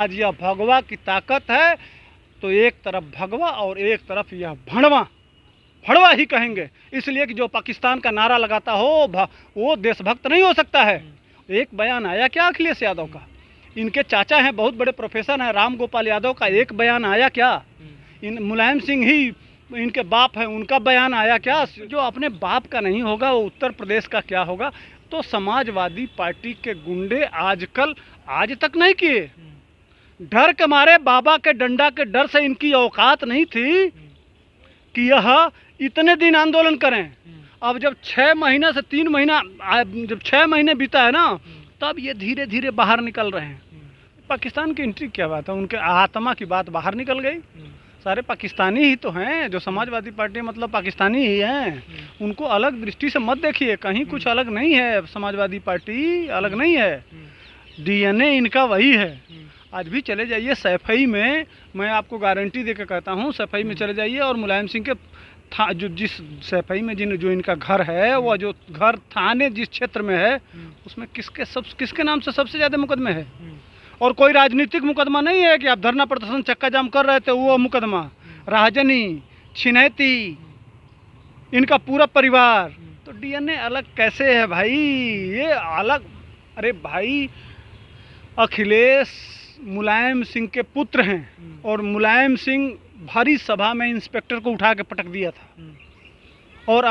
आज यह भगवा की ताकत है, तो एक तरफ भगवा और एक तरफ यह भड़वा, भड़वा ही कहेंगे, इसलिए कि जो पाकिस्तान का नारा लगाता हो वो देशभक्त नहीं हो सकता है। एक बयान आया क्या अखिलेश यादव का? इनके चाचा हैं, बहुत बड़े प्रोफेसर हैं, राम गोपाल यादव का एक बयान आया क्या? इन मुलायम सिंह ही इनके बाप हैं, उनका बयान आया क्या? जो अपने बाप का नहीं होगा वो उत्तर प्रदेश का क्या होगा? तो समाजवादी पार्टी के गुंडे आजकल आज तक नहीं किए, डर के मारे, बाबा के डंडा के डर से इनकी औकात नहीं थी कि यह इतने दिन आंदोलन करें। अब जब 6 महीना से 3 महीना, जब 6 महीने बीता है ना, तब ये धीरे धीरे बाहर निकल रहे हैं। पाकिस्तान की एंट्री क्या बात है, उनके आत्मा की बात बाहर निकल गई। सारे पाकिस्तानी ही तो हैं, जो समाजवादी पार्टी मतलब पाकिस्तानी ही हैं। उनको अलग दृष्टि से मत देखिए, कहीं कुछ अलग नहीं है, समाजवादी पार्टी अलग नहीं है, डीएनए इनका वही है। आज भी चले जाइए सैफई में, मैं आपको गारंटी दे के कहता हूँ, सैफई में चले जाइए और मुलायम सिंह के जो जिस सैफई में जो इनका घर है, वह जो घर थाने जिस क्षेत्र में है, उसमें किसके नाम से सबसे ज़्यादा मुकदमे है? और कोई राजनीतिक मुकदमा नहीं है कि आप धरना प्रदर्शन चक्का जाम कर रहे थे, वो मुकदमा, राजनी, छिनैती, इनका पूरा परिवार। तो डीएनए अलग कैसे है भाई? ये अलग, अरे भाई अखिलेश मुलायम सिंह के पुत्र हैं, और मुलायम सिंह भरी सभा में इंस्पेक्टर को उठा के पटक दिया था। और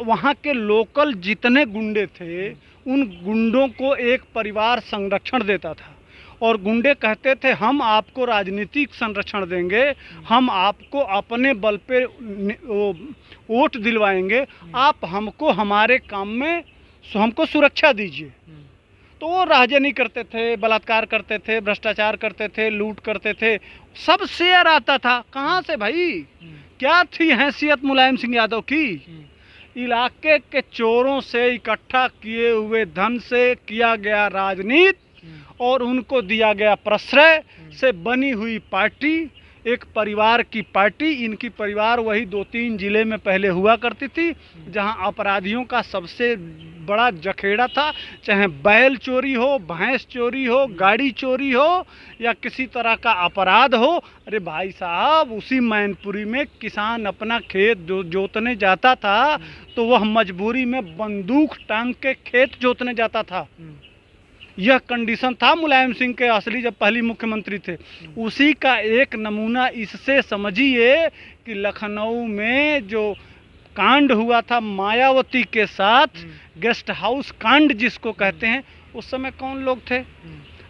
वहाँ के लोकल जितने गुंडे थे, उन गुंडों को एक परिवार संरक्षण देता था, और गुंडे कहते थे हम आपको राजनीतिक संरक्षण देंगे, हम आपको अपने बल पे वोट दिलवाएंगे, आप हमको हमारे काम में हमको सुरक्षा दीजिए। तो वो राजनी करते थे, बलात्कार करते थे, भ्रष्टाचार करते थे, लूट करते थे, सब शेयर आता था। कहाँ से भाई? क्या थी हैसियत मुलायम सिंह यादव की? इलाके के चोरों से इकट्ठा किए हुए धन से किया गया राजनीति और उनको दिया गया प्रश्रय से बनी हुई पार्टी, एक परिवार की पार्टी। इनकी परिवार वही 2-3 जिले में पहले हुआ करती थी, जहां अपराधियों का सबसे बड़ा जखेड़ा था, चाहे बैल चोरी हो, भैंस चोरी हो, गाड़ी चोरी हो, या किसी तरह का अपराध हो। अरे भाई साहब, उसी मैनपुरी में किसान अपना खेत जोतने जाता था, तो वह मजबूरी में बंदूक टांग के खेत जोतने जाता था। यह कंडीशन था मुलायम सिंह के असली जब पहली मुख्यमंत्री थे। उसी का एक नमूना इससे समझिए कि लखनऊ में जो कांड हुआ था मायावती के साथ, गेस्ट हाउस कांड जिसको कहते हैं, उस समय कौन लोग थे?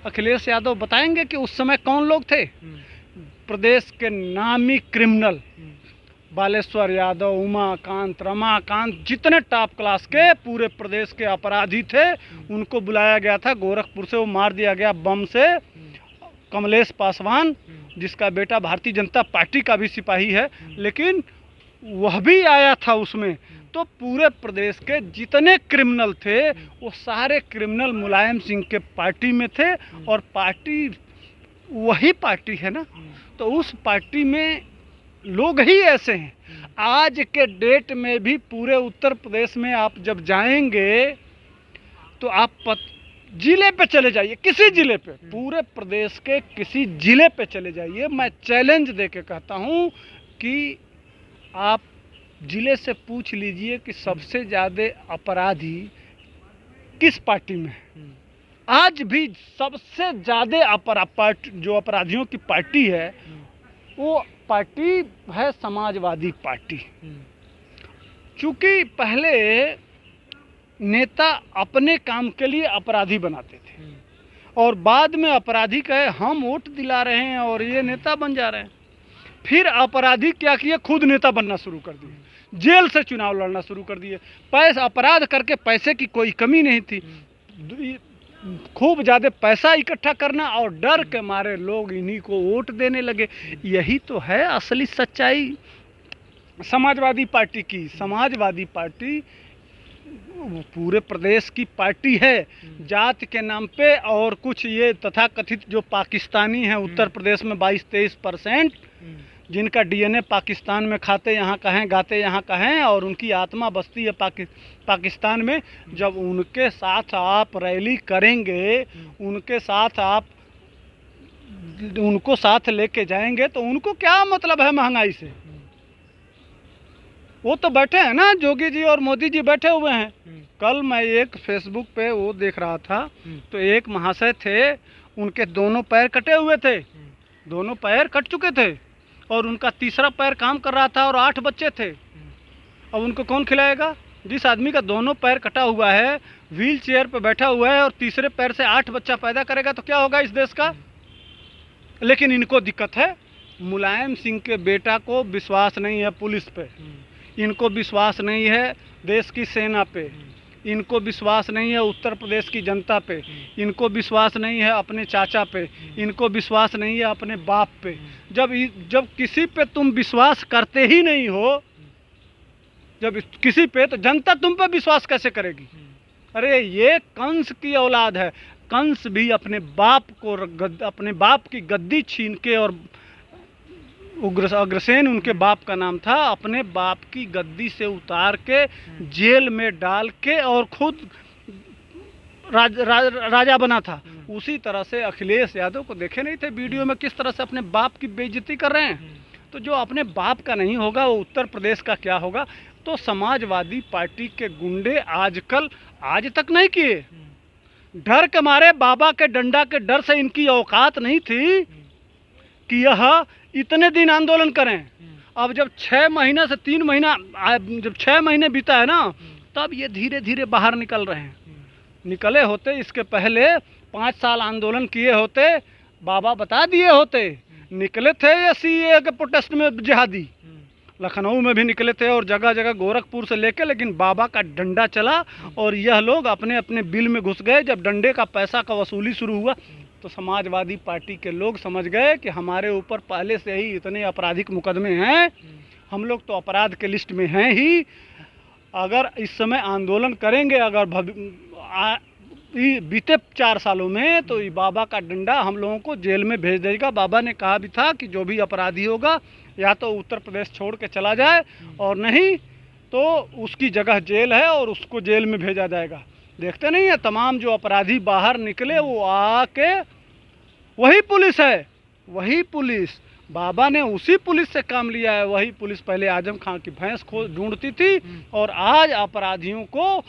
अखिलेश यादव बताएंगे कि उस समय कौन लोग थे? प्रदेश के नामी क्रिमिनल, बालेश्वर यादव, उमाकांत, रमाकांत, जितने टॉप क्लास के पूरे प्रदेश के अपराधी थे, उनको बुलाया गया था। गोरखपुर से वो मार दिया गया बम से। कमलेश पासवान, जिसका बेटा भारतीय जनता पार्टी का भी सिपाही है, लेकिन वह भी आया था उसमें। तो पूरे प्रदेश के जितने क्रिमिनल थे, वो सारे क्रिमिनल मुलायम सिंह के पार्टी में थे, और पार्टी वही पार्टी है ना, तो उस पार्टी में लोग ही ऐसे हैं। आज के डेट में भी पूरे उत्तर प्रदेश में आप जब जाएंगे तो आप जिले पे चले जाइए, किसी जिले पे, पूरे प्रदेश के किसी जिले पे चले जाइए, मैं चैलेंज दे के कहता हूँ कि आप जिले से पूछ लीजिए कि सबसे ज़्यादा अपराधी किस पार्टी में है। आज भी सबसे ज़्यादा जो अपराधियों की पार्टी है, वो पार्टी है समाजवादी पार्टी। क्योंकि पहले नेता अपने काम के लिए अपराधी बनाते थे, और बाद में अपराधी कहे हम वोट दिला रहे हैं और ये नेता बन जा रहे हैं। फिर अपराधी क्या किए, खुद नेता बनना शुरू कर दिए, जेल से चुनाव लड़ना शुरू कर दिए। पैसा अपराध करके पैसे की कोई कमी नहीं थी, खूब ज़्यादा पैसा इकट्ठा करना, और डर के मारे लोग इन्हीं को वोट देने लगे। यही तो है असली सच्चाई समाजवादी पार्टी की। समाजवादी पार्टी पूरे प्रदेश की पार्टी है, जात के नाम पे। और कुछ ये तथाकथित जो पाकिस्तानी हैं उत्तर प्रदेश में 22-23%, जिनका डीएनए पाकिस्तान में खाते यहाँ कहें, गाते यहाँ कहें, और उनकी आत्मा बसती है पाकिस्तान में। जब उनके साथ आप रैली करेंगे, उनके साथ आप उनको साथ लेके जाएंगे तो उनको क्या मतलब है महंगाई से? वो तो बैठे हैं ना, जोगी जी और मोदी जी बैठे हुए हैं। कल मैं एक फेसबुक पे वो देख रहा था, तो एक महाशय थे, उनके दोनों पैर कटे हुए थे, दोनों पैर कट चुके थे, और उनका तीसरा पैर काम कर रहा था, और 8 बच्चे थे। अब उनको कौन खिलाएगा? जिस आदमी का दोनों पैर कटा हुआ है, व्हील चेयर पर बैठा हुआ है, और तीसरे पैर से 8 बच्चा पैदा करेगा तो क्या होगा इस देश का? लेकिन इनको दिक्कत है, मुलायम सिंह के बेटा को विश्वास नहीं है पुलिस पे, इनको विश्वास नहीं है देश की सेना पे, इनको विश्वास नहीं है उत्तर प्रदेश की जनता पे, इनको विश्वास नहीं है अपने चाचा पे, इनको विश्वास नहीं है अपने बाप पे। जब किसी पे तुम विश्वास करते ही नहीं हो, जब किसी पे, तो जनता तुम पे विश्वास कैसे करेगी? अरे ये कंस की औलाद है। कंस भी अपने बाप की गद्दी छीन के, और अग्रसेन उनके बाप का नाम था, अपने बाप की गद्दी से उतार के जेल में डाल के और खुद राजा बना था। उसी तरह से अखिलेश यादव को देखे नहीं थे वीडियो में किस तरह से अपने बाप की बेइज्जती कर रहे हैं? तो जो अपने बाप का नहीं होगा वो उत्तर प्रदेश का क्या होगा? तो समाजवादी पार्टी के गुंडे आज तक नहीं किए, डर के मारे, बाबा के डंडा के डर से इनकी औकात नहीं थी कि यह इतने दिन आंदोलन करें। अब जब 6 महीना से 3 महीना, जब 6 महीने बीता है ना, तब ये धीरे धीरे बाहर निकल रहे हैं। निकले होते इसके पहले 5 साल आंदोलन किए होते, बाबा बता दिए होते। निकले थे ये सीए के प्रोटेस्ट में जिहादी, लखनऊ में भी निकले थे और जगह जगह गोरखपुर से लेके, लेकिन बाबा का डंडा चला और यह लोग अपने अपने बिल में घुस गए। जब डंडे का पैसा का वसूली शुरू हुआ तो समाजवादी पार्टी के लोग समझ गए कि हमारे ऊपर पहले से ही इतने आपराधिक मुकदमे हैं, हम लोग तो अपराध के लिस्ट में हैं ही। अगर इस समय आंदोलन करेंगे, अगर बीते 4 सालों में, तो ये बाबा का डंडा हम लोगों को जेल में भेज देगा। बाबा ने कहा भी था कि जो भी अपराधी होगा या तो उत्तर प्रदेश छोड़ के चला जाए, और नहीं तो उसकी जगह जेल है और उसको जेल में भेजा जाएगा। देखते नहीं है तमाम जो अपराधी बाहर निकले, वो आके वही पुलिस है, वही पुलिस, बाबा ने उसी पुलिस से काम लिया है। वही पुलिस पहले आजम खां की भैंस को ढूंढती थी, और आज अपराधियों को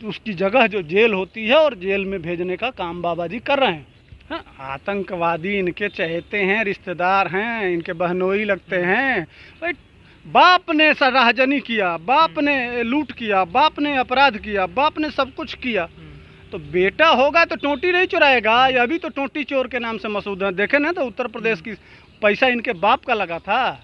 उसकी जगह जो जेल होती है और जेल में भेजने का काम बाबा जी कर रहे हैं। हाँ, आतंकवादी इनके चहेते हैं, रिश्तेदार हैं, इनके बहनोई लगते हैं। भाई बाप ने सराहजनी किया, बाप ने लूट किया, बाप ने अपराध किया, बाप ने सब कुछ किया, तो बेटा होगा तो टोंटी नहीं चुराएगा। यह भी तो टोंटी चोर के नाम से मशहूर है। देखे ना, तो उत्तर प्रदेश की पैसा इनके बाप का लगा था,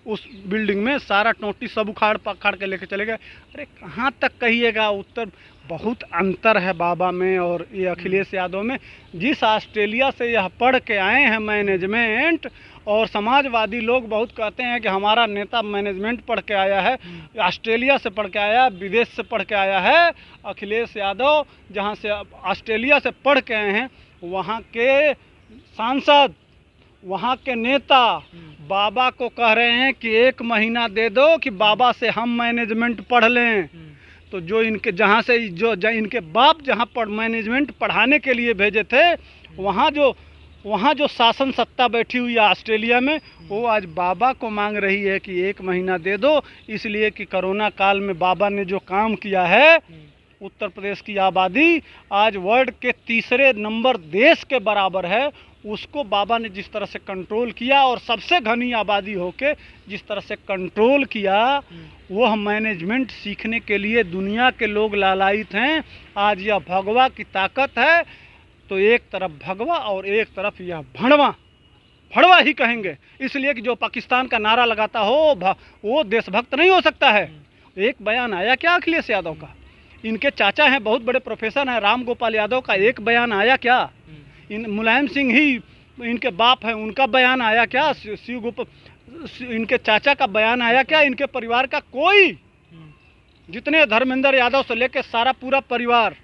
उस बिल्डिंग में सारा टोंटी सब उखाड़ पखाड़ के लेके चले गए। अरे कहाँ तक कहिएगा, उत्तर बहुत अंतर है बाबा में और ये अखिलेश यादव में। जिस ऑस्ट्रेलिया से यह पढ़ के आए हैं मैनेजमेंट, और समाजवादी लोग बहुत कहते हैं कि हमारा नेता मैनेजमेंट पढ़ के आया है, ऑस्ट्रेलिया से पढ़ के आया, विदेश से पढ़ के आया है। अखिलेश यादव जहाँ से ऑस्ट्रेलिया से पढ़ के आए हैं, वहाँ के सांसद, वहाँ के नेता बाबा को कह रहे हैं कि 1 महीना दे दो कि बाबा से हम मैनेजमेंट पढ़ लें। तो जो इनके जहाँ से इनके बाप जहाँ पर मैनेजमेंट पढ़ाने के लिए भेजे थे, वहाँ जो शासन सत्ता बैठी हुई है ऑस्ट्रेलिया में, वो आज बाबा को मांग रही है कि 1 महीना दे दो, इसलिए कि कोरोना काल में बाबा ने जो काम किया है, उत्तर प्रदेश की आबादी आज वर्ल्ड के 3रे नंबर देश के बराबर है। उसको बाबा ने जिस तरह से कंट्रोल किया, और सबसे घनी आबादी होके जिस तरह से कंट्रोल किया, वह मैनेजमेंट सीखने के लिए दुनिया के लोग लालायित हैं। आज यह भगवा की ताकत है, तो एक तरफ भगवा और एक तरफ यह भड़वा ही कहेंगे, इसलिए कि जो पाकिस्तान का नारा लगाता हो वो देशभक्त नहीं हो सकता है। एक बयान आया क्या अखिलेश यादव का? इनके चाचा हैं, बहुत बड़े प्रोफेसर हैं, राम गोपाल यादव का एक बयान आया क्या? इन मुलायम सिंह ही इनके बाप हैं, उनका बयान आया क्या? इनके चाचा का बयान आया क्या? इनके परिवार का कोई, जितने धर्मेंद्र यादव से लेकर सारा पूरा परिवार।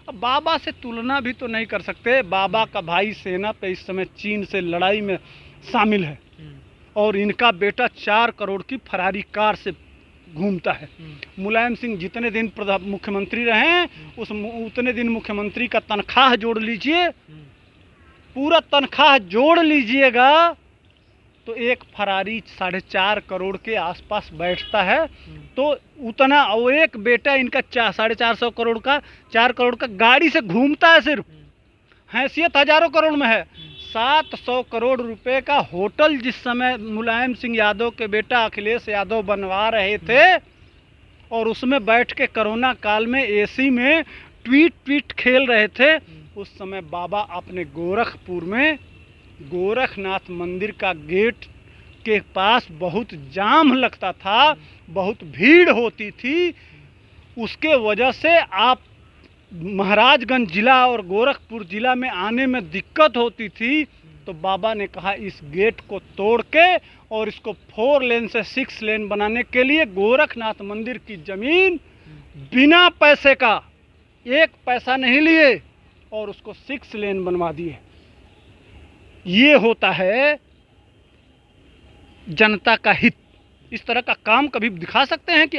अब बाबा से तुलना भी तो नहीं कर सकते। बाबा का भाई सेना पे इस समय चीन से लड़ाई में शामिल है, और इनका बेटा 4 करोड़ की फरारी कार से घूमता है। मुलायम सिंह जितने दिन मुख्यमंत्री रहे, उतने दिन मुख्यमंत्री का तनख्वाह जोड़ लीजिए, पूरा तनख्वाह जोड़ लीजिएगा तो एक फरारी 4.5 करोड़ के आसपास बैठता है। तो उतना, वो एक बेटा इनका 450 करोड़ का, 4 करोड़ का गाड़ी से घूमता है, सिर्फ हैसियत हजारों करोड़ में है। 700 करोड़ रुपए का होटल जिस समय मुलायम सिंह यादव के बेटा अखिलेश यादव बनवा रहे थे, और उसमें बैठ के कोरोना काल में एसी में ट्वीट खेल रहे थे, उस समय बाबा अपने गोरखपुर में गोरखनाथ मंदिर का गेट के पास बहुत जाम लगता था, बहुत भीड़ होती थी। उसके वजह से आप महाराजगंज जिला और गोरखपुर जिला में आने में दिक्कत होती थी। तो बाबा ने कहा इस गेट को तोड़ के और इसको 4 लेन से 6 लेन बनाने के लिए गोरखनाथ मंदिर की जमीन बिना पैसे का, 1 पैसा नहीं लिए, और उसको 6 लेन बनवा दिए। ये होता है जनता का हित। इस तरह का काम कभी दिखा सकते हैं कि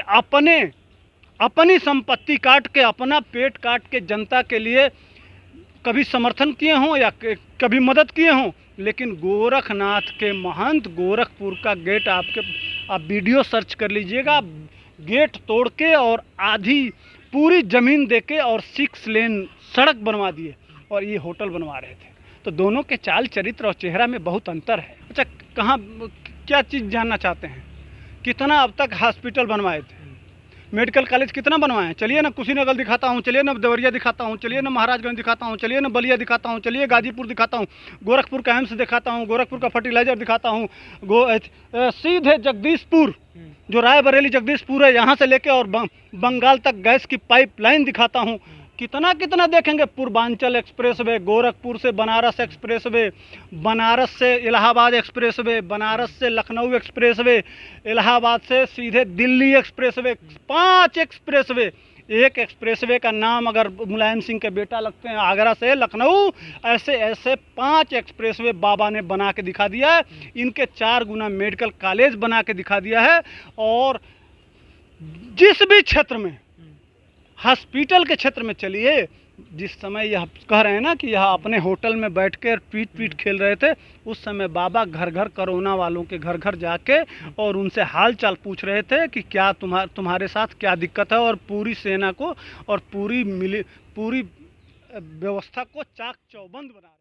अपनी संपत्ति काट के, अपना पेट काट के जनता के लिए कभी समर्थन किए हों या कभी मदद किए हों? लेकिन गोरखनाथ के महंत, गोरखपुर का गेट, आप वीडियो सर्च कर लीजिएगा, गेट तोड़ के और आधी पूरी ज़मीन दे के और 6 लेन सड़क बनवा दिए, और ये होटल बनवा रहे थे। तो दोनों के चाल चरित्र और चेहरा में बहुत अंतर है। अच्छा, क्या चीज़ जानना चाहते हैं? कितना अब तक हॉस्पिटल बनवाए थे, मेडिकल कॉलेज कितना बनवाए हैं? चलिए ना कुशीनगर दिखाता हूँ, चलिए ना देवरिया दिखाता हूँ, चलिए ना महाराजगंज दिखाता हूँ, चलिए ना बलिया दिखाता हूँ, चलिए गाजीपुर दिखाता हूँ, गोरखपुर का एम्स दिखाता हूँ, गोरखपुर का फर्टिलाइजर दिखाता हूँ, सीधे जगदीशपुर, जो रायबरेली जगदीशपुर है, यहाँ से लेके और बंगाल तक गैस की पाइपलाइन दिखाता हूँ। कितना देखेंगे? पूर्वांचल एक्सप्रेस वे, गोरखपुर से बनारस एक्सप्रेस वे, बनारस से इलाहाबाद एक्सप्रेस वे, बनारस से लखनऊ एक्सप्रेस वे, इलाहाबाद से सीधे Delhi express way, 5 express way. एक एक्सप्रेस वे का नाम अगर मुलायम सिंह के बेटा लगते हैं, आगरा से लखनऊ, ऐसे 5 एक्सप्रेस वे बाबा ने बना के दिखा दिया है। इनके 4 गुना मेडिकल कॉलेज बना के दिखा दिया है। और जिस भी क्षेत्र में, हॉस्पिटल के क्षेत्र में चलिए, जिस समय यह कह रहे हैं ना कि यह अपने होटल में बैठ कर ट्वीट खेल रहे थे, उस समय बाबा घर घर कोरोना वालों के घर घर जाके और उनसे हाल चाल पूछ रहे थे कि क्या तुम्हारे साथ क्या दिक्कत है, और पूरी सेना को और पूरी व्यवस्था को चाक चौबंद बना